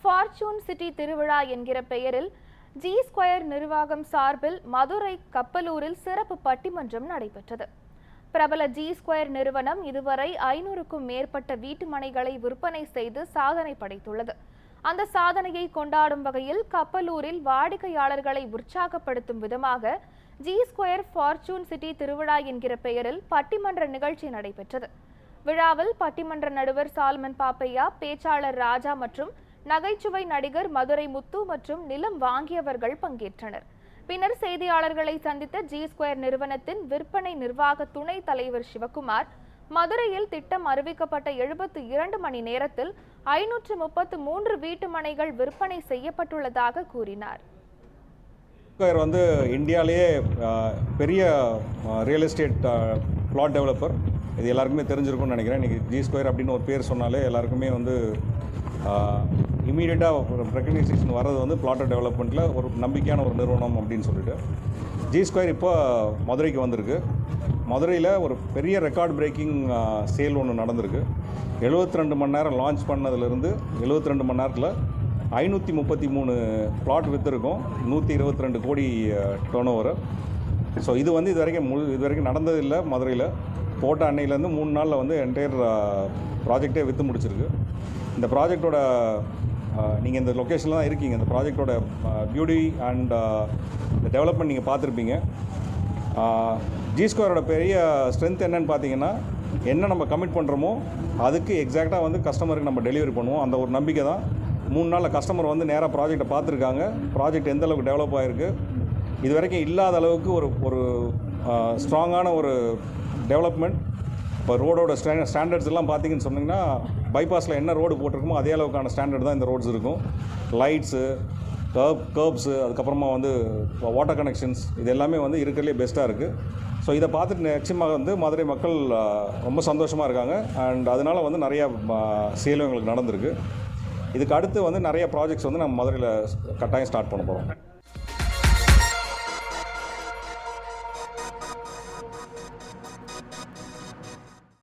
Fortune city திருவிழா என்கிற பெயரில் ஜி ஸ்கொயர் நிர்வாகம் சார்பில் மதுரை கப்பலூரில் சிறப்பு பட்டிமன்றம் நடைபெற்றது. பிரபல ஜி ஸ்கொயர் நிறுவனம் இதுவரை 500க்கும் மேற்பட்ட வீட்டு மனைகளை விற்பனை செய்து சாதனை படைத்துள்ளது. அந்த சாதனையை கொண்டாடும் வகையில் கப்பலூரில் வாடிக்கையாளர்களை உற்சாகப்படுத்தும் விதமாக ஜி ஸ்கொயர் ஃபார்ச்சூன் சிட்டி திருவிழா என்கிற பெயரில் பட்டிமன்ற நிகழ்ச்சி நடைபெற்றது. விழாவில் பட்டிமன்ற நடுவர் சால்மன் பாப்பையா, பேச்சாளர் ராஜா மற்றும் நகைச்சுவை நடிகர் மதுரை முத்து மற்றும் நிலம் வாங்கியவர்கள் பங்கேற்றனர். பின்னர் செய்தியாளர்களை சந்தித்த ஜி ஸ்கொயர் நிறுவனத்தின் விற்பனை நிர்வாக துணை தலைவர் சிவகுமார், மதுரையில் திட்டம் அறிவிக்கப்பட்ட 72 மணி நேரத்தில் 533 வீட்டு மனைகள் விற்பனை செய்யப்பட்டுள்ளதாக கூறினார். ஸ்கொயர் வந்து இந்தியாவிலேயே பெரிய ரியல் எஸ்டேட் பிளாட் டெவலப்பர். இது எல்லாருக்குமே தெரிஞ்சிருக்கும்னு நினைக்கிறேன். இன்றைக்கி ஜி ஸ்கொயர் அப்படின்னு ஒரு பேர் சொன்னாலே எல்லாருக்குமே வந்து இமீடியட்டாக ரெக்கக்னைசேஷன் வர்றது வந்து பிளாட் டெவலப்மெண்ட்டில் ஒரு நம்பிக்கையான ஒரு நிறுவனம் அப்படின்னு சொல்லிட்டு ஜி ஸ்கொயர் இப்போ மதுரைக்கு வந்திருக்கு. மதுரையில் ஒரு பெரிய ரெக்கார்ட் பிரேக்கிங் சேல் ஒன்று நடந்திருக்கு. 72 மணி நேரம் லான்ச் பண்ணதுலேருந்து 72 மணி நேரத்தில் 533 பிளாட் விற்றுருக்கோம். 122 கோடி டர்ன் ஓவர். ஸோ இது வந்து இது வரைக்கும் நடந்ததில்லை. மதுரையில் போட்ட அன்னையிலேருந்து 3 நாளில் வந்து என்டையர் ப்ராஜெக்டே விற்று முடிச்சிருக்கு. இந்த ப்ராஜெக்டோட நீங்கள் இந்த லொக்கேஷனில் தான் இருக்கீங்க. இந்த ப்ராஜெக்டோட பியூட்டி அண்ட் இந்த டெவலப்மெண்ட் நீங்கள் பார்த்துருப்பீங்க. ஜி ஸ்கொயரோட பெரிய ஸ்ட்ரென்த் என்னன்னு பார்த்தீங்கன்னா, என்ன நம்ம கமிட் பண்ணுறோமோ அதுக்கு எக்ஸாக்டாக வந்து கஸ்டமருக்கு நம்ம டெலிவரி பண்ணுவோம். அந்த ஒரு நம்பிக்கை தான். 3 நாளில் கஸ்டமர் வந்து நேராக ப்ராஜெக்டை பார்த்துருக்காங்க. ப்ராஜெக்ட் எந்த அளவுக்கு டெவலப் ஆகிருக்கு, இது வரைக்கும் இல்லாத அளவுக்கு ஒரு ஸ்ட்ராங்கான ஒரு டெவலப்மெண்ட். இப்போ ரோடோட ஸ்டாண்டர்ட்ஸ் எல்லாம் பார்த்தீங்கன்னு சொன்னிங்கன்னா, பைபாஸில் என்ன ரோடு போட்டிருக்குமோ அதே அளவுக்கான ஸ்டாண்டர்ட் தான் இந்த ரோட்ஸ் இருக்கும். லைட்ஸு, கர்ப்ஸு, அதுக்கப்புறமா வந்து வாட்டர் கனெக்ஷன்ஸ், இது எல்லாமே வந்து இருக்கிறதுலே பெஸ்ட்டாக இருக்குது. ஸோ இதை பார்த்துட்டு நிச்சயமாக வந்து மதுரை மக்கள் ரொம்ப சந்தோஷமாக இருக்காங்க. அண்ட் அதனால் வந்து நிறையா சேலும் எங்களுக்கு நடந்திருக்கு. இதுக்கு அடுத்து வந்து நிறைய ப்ராஜெக்ட்ஸ் வந்து நம்ம மதுரையில் கட்டாயம் ஸ்டார்ட் பண்ண போகிறோம்.